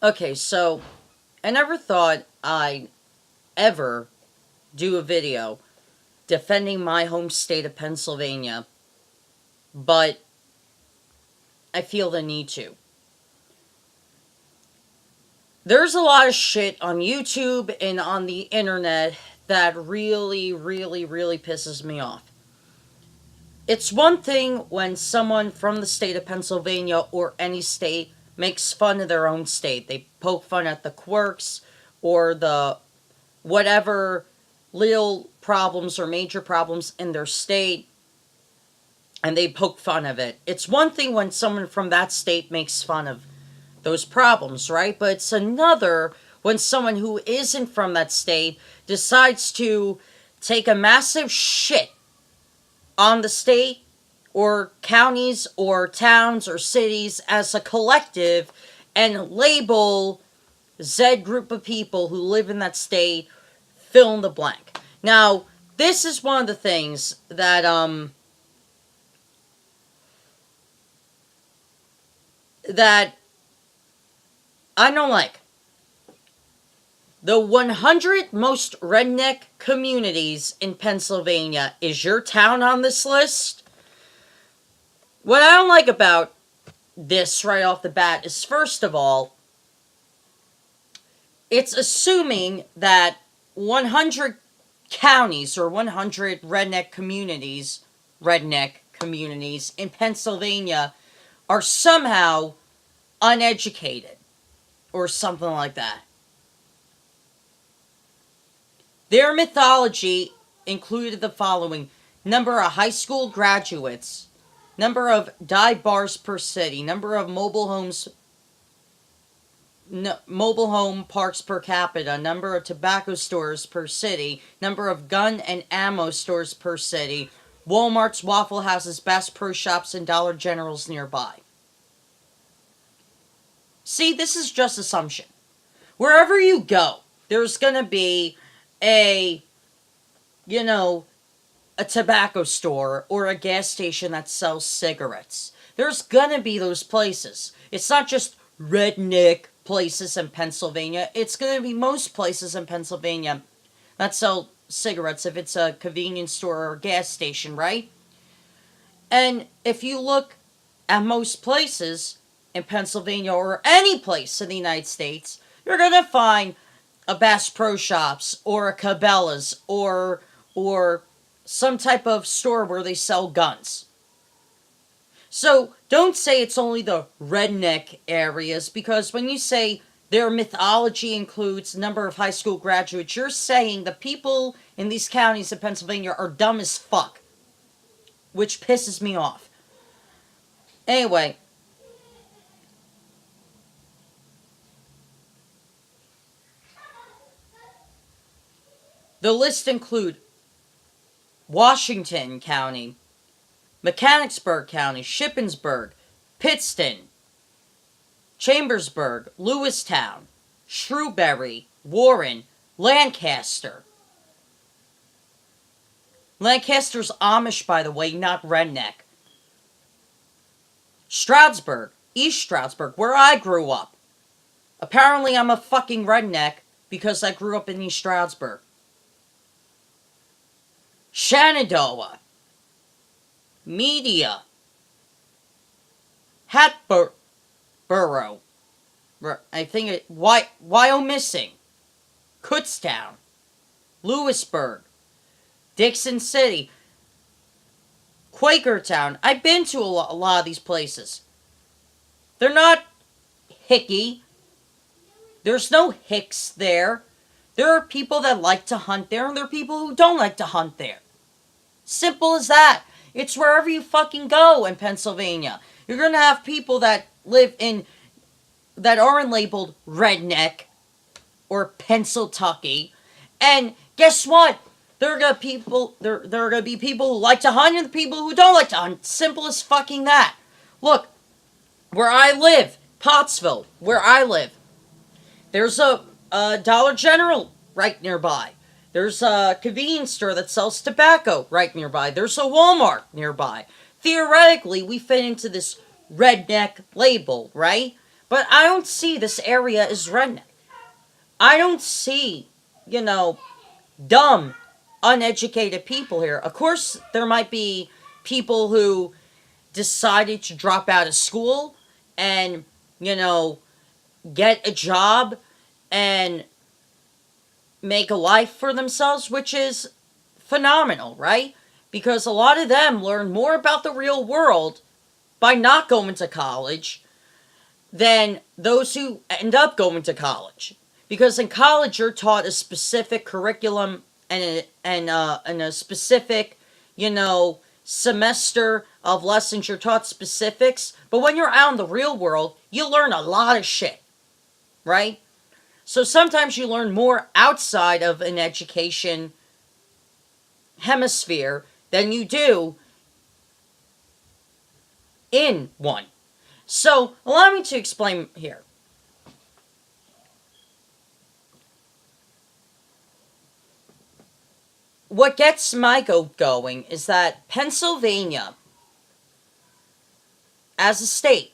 Okay, so I never thought I'd ever do a video defending my home state of Pennsylvania, but I feel the need to. There's a lot of shit on YouTube and on the internet that really, really, really pisses me off. It's one thing when someone from the state of Pennsylvania or any state makes fun of their own state. They poke fun at the quirks or the whatever little problems or major problems in their state, and they poke fun of it. It's one thing when someone from that state makes fun of those problems, right? But it's another when someone who isn't from that state decides to take a massive shit on the state or counties or towns or cities as a collective and label Z group of people who live in that state, fill in the blank. Now, this is one of the things that that I don't like. The 100 most redneck communities in Pennsylvania. Is your town on this list? What I don't like about this right off the bat is, first of all, it's assuming that 100 counties or 100 redneck communities in Pennsylvania are somehow uneducated or something like that. Their mythology included the following: number of high school graduates, number of dive bars per city, number of mobile home parks per capita, number of tobacco stores per city, number of gun and ammo stores per city, Walmarts, Waffle Houses, Bass Pro Shops, and Dollar Generals nearby. See, this is just assumption. Wherever you go, there's gonna be a tobacco store or a gas station that sells cigarettes. There's gonna be those places. It's not just redneck places in Pennsylvania. It's gonna be most places in Pennsylvania that sell cigarettes if it's a convenience store or a gas station, right? And if you look at most places in Pennsylvania or any place in the United States, you're gonna find a Bass Pro Shops or a Cabela's or some type of store where they sell guns. So don't say it's only the redneck areas, because when you say their mythology includes number of high school graduates, you're saying the people in these counties in Pennsylvania are dumb as fuck, which pisses me off. Anyway, the list include Washington County, Mechanicsburg County, Shippensburg, Pittston, Chambersburg, Lewistown, Shrewsbury, Warren, Lancaster. Lancaster's Amish, by the way, not redneck. Stroudsburg, East Stroudsburg, where I grew up. Apparently I'm a fucking redneck because I grew up in East Stroudsburg. Shenandoah, Media, Hatboro, I think it, Wyomissing, Kutztown, Lewisburg, Dixon City, Quakertown. I've been to a lot of these places. They're not hicky. There's no hicks there. There are people that like to hunt there, and there are people who don't like to hunt there. Simple as that. It's wherever you fucking go in Pennsylvania. You're gonna have people that that aren't labeled redneck or Pennsyltucky, and guess what? There are gonna be people who like to hunt and people who don't like to hunt. Simple as fucking that. Look, where I live, Pottsville, where I live, there's a Dollar General right nearby. There's a convenience store that sells tobacco right nearby. There's a Walmart nearby. Theoretically, we fit into this redneck label, right? But I don't see this area as redneck. I don't see, you know, dumb, uneducated people here. Of course, there might be people who decided to drop out of school and, you know, get a job and make a life for themselves, which is phenomenal, right? Because a lot of them learn more about the real world by not going to college than those who end up going to college. Because in college, you're taught a specific curriculum and a specific, you know, semester of lessons. You're taught specifics. But when you're out in the real world, you learn a lot of shit, right? So sometimes you learn more outside of an education hemisphere than you do in one. So allow me to explain here. What gets my goat going is that Pennsylvania, as a state,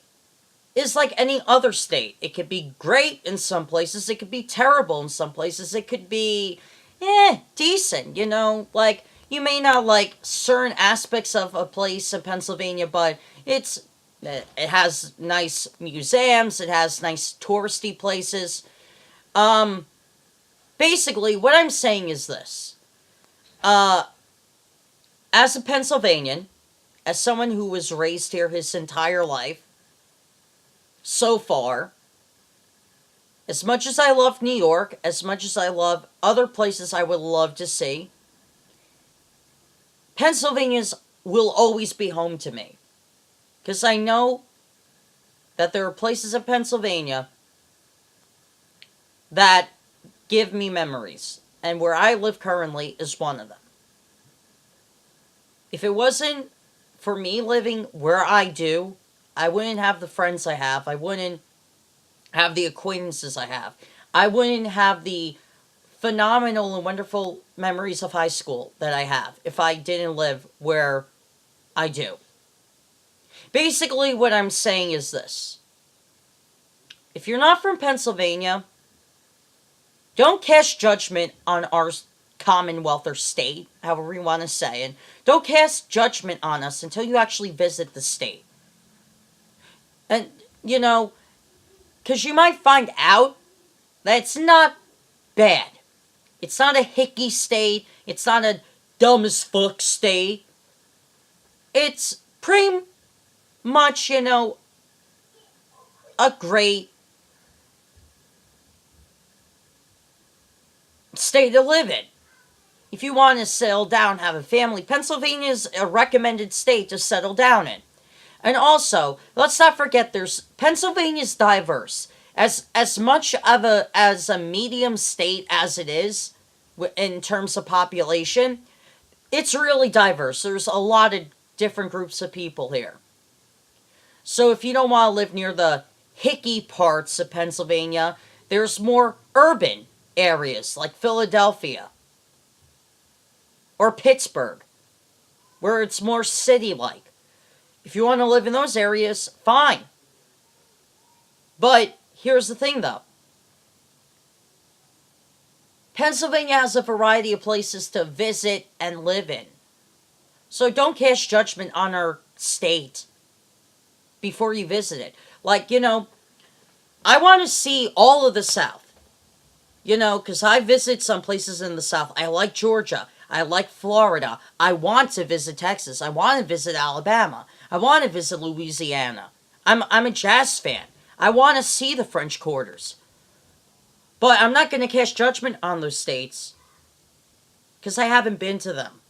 is like any other state. It could be great in some places, it could be terrible in some places, it could be, decent, you know? Like, you may not like certain aspects of a place in Pennsylvania, but it has nice museums, it has nice touristy places. Um, Basically, what I'm saying is this. Uh, as a Pennsylvanian, as someone who was raised here his entire life, so far, as much as I love New York, as much as I love other places I would love to see, Pennsylvania's will always be home to me. Because I know that there are places in Pennsylvania that give me memories. And where I live currently is one of them. If it wasn't for me living where I do, I wouldn't have the friends I have. I wouldn't have the acquaintances I have. I wouldn't have the phenomenal and wonderful memories of high school that I have if I didn't live where I do. Basically, what I'm saying is this. If you're not from Pennsylvania, don't cast judgment on our Commonwealth or state, however you want to say it. Don't cast judgment on us until you actually visit the state. And, you know, because you might find out that it's not bad. It's not a hicky state. It's not a dumb as fuck state. It's pretty much, you know, a great state to live in. If you want to settle down, have a family, Pennsylvania is a recommended state to settle down in. And also, let's not forget Pennsylvania's diverse. As much of a medium state as it is in terms of population, it's really diverse. There's a lot of different groups of people here. So if you don't want to live near the hicky parts of Pennsylvania, there's more urban areas like Philadelphia or Pittsburgh, where it's more city-like. If you want to live in those areas, fine. But here's the thing, though. Pennsylvania has a variety of places to visit and live in. So don't cast judgment on our state before you visit it. Like, you know, I want to see all of the South. You know, because I visit some places in the South. I like Georgia. I like Florida. I want to visit Texas. I want to visit Alabama. I want to visit Louisiana. I'm a jazz fan. I want to see the French Quarters. But I'm not going to cast judgment on those states because I haven't been to them.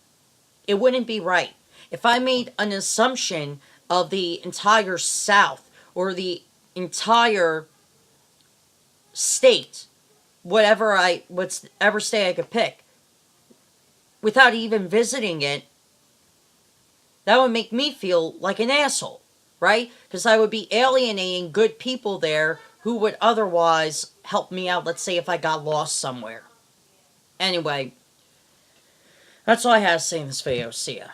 It wouldn't be right. If I made an assumption of the entire South or the entire state, whatever state I could pick, without even visiting it, that would make me feel like an asshole, right? Because I would be alienating good people there who would otherwise help me out, let's say if I got lost somewhere. Anyway, that's all I have to say in this video. See ya.